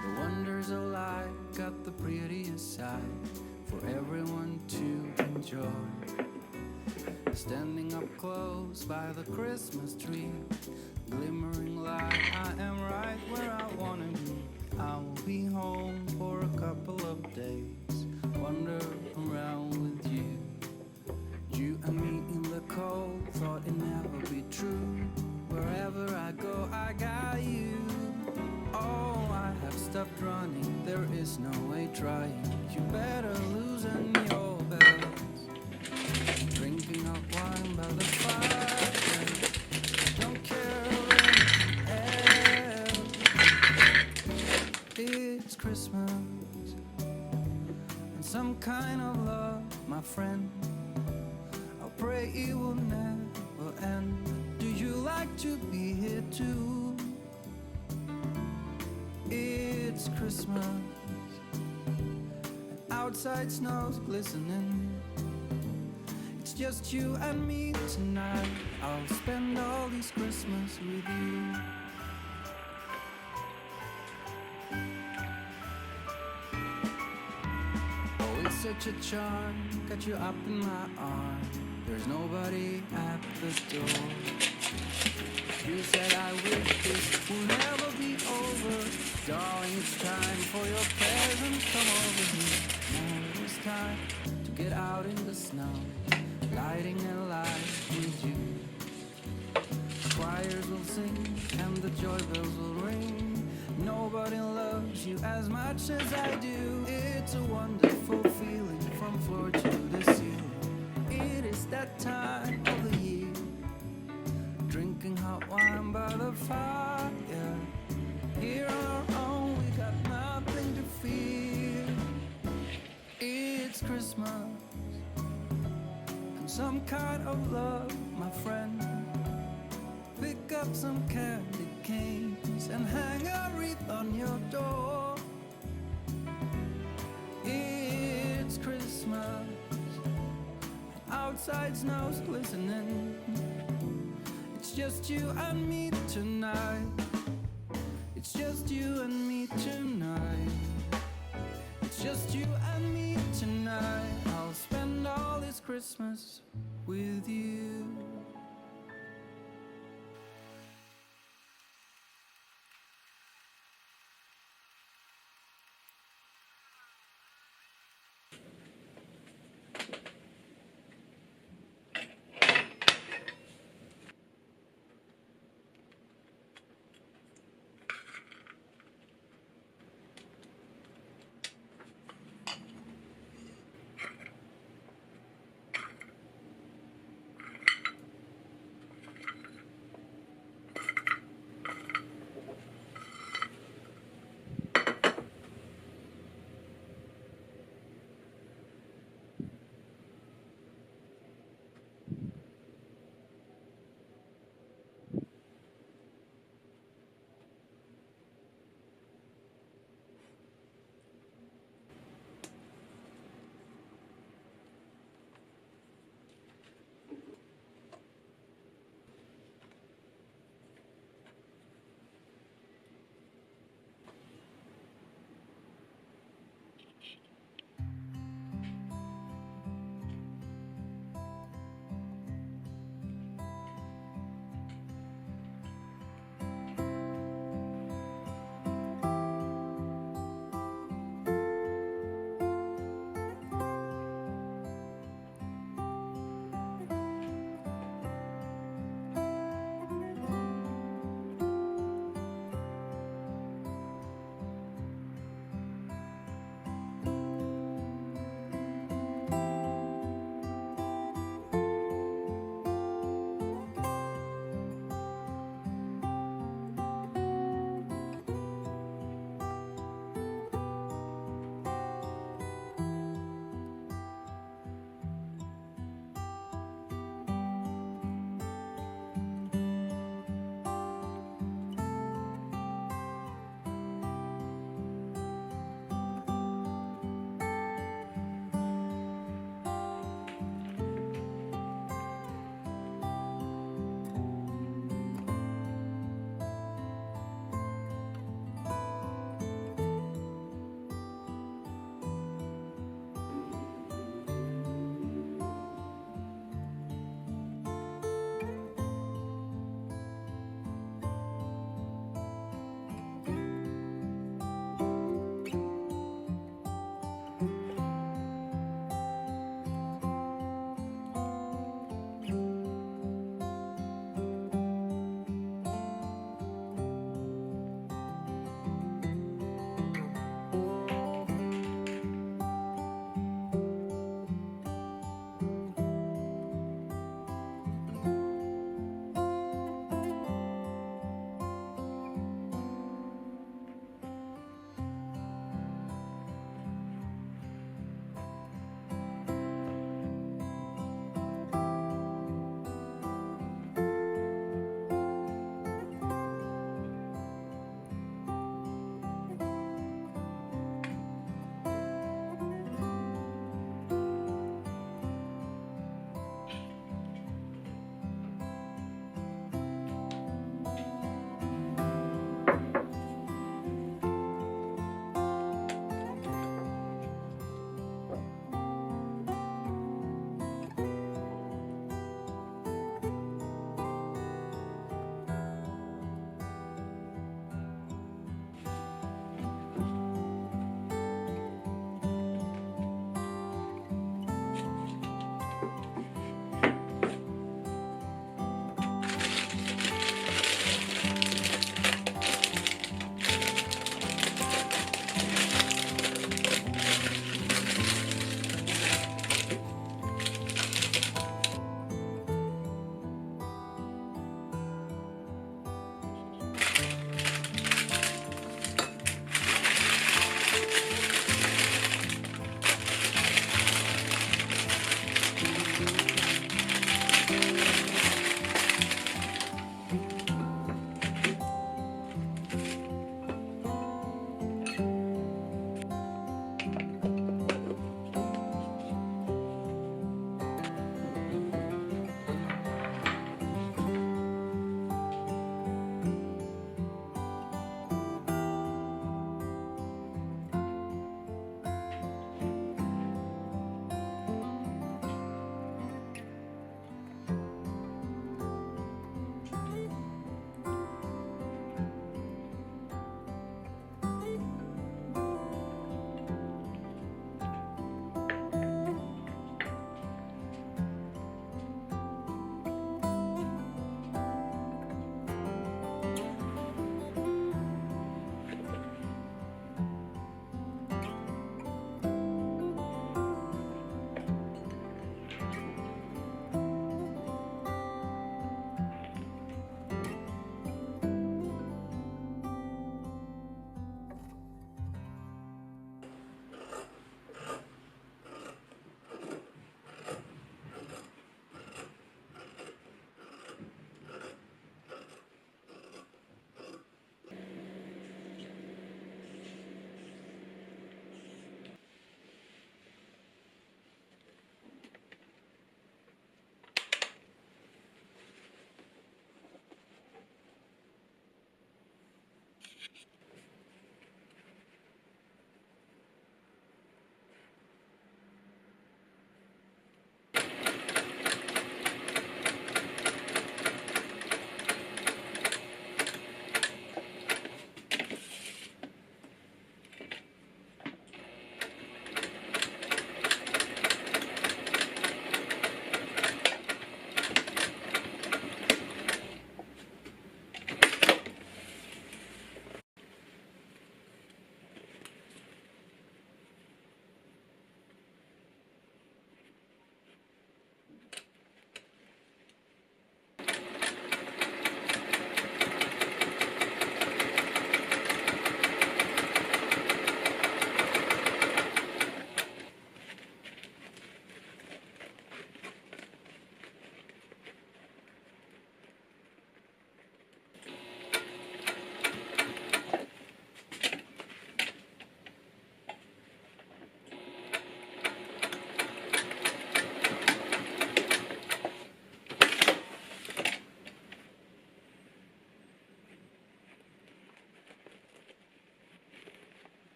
The wonders of life got the prettiest side for everyone to enjoy. Standing up close by the Christmas tree, glimmering light, I am right where I wanna be. I will be home for a couple of days, wander around with you. You and me in the cold, thought it never be true. Wherever I go, I got you. Oh, I have stopped running, there is no way trying. You better loosen your belts. Drinking hot wine by the fire, don't care anything else. It's Christmas and some kind of love, my friend. I'll pray it will never end. Do you like to be here too? It's Christmas and outside snow's glistening. It's just you and me tonight. I'll spend all this Christmas with you. Oh, it's such a charm, got you up in my arms. There's nobody at the door. You said I wish this will never be over. Darling, it's time for your presents, come over here. Now it's time to get out in the snow, lighting a light with you. Choirs will sing and the joy bells will ring. Nobody loves you as much as I do. It's a wonderful feeling from floor to the ceiling. It is that time of the year, drinking hot wine by the fire. Here on our own, we got nothing to fear. It's Christmas and some kind of love, my friend. Pick up some candy canes and hang a wreath on your door. It's Christmas, outside snow's glistening. It's just you and me tonight. It's just you and me tonight. It's just you and me tonight. I'll spend all this Christmas with you.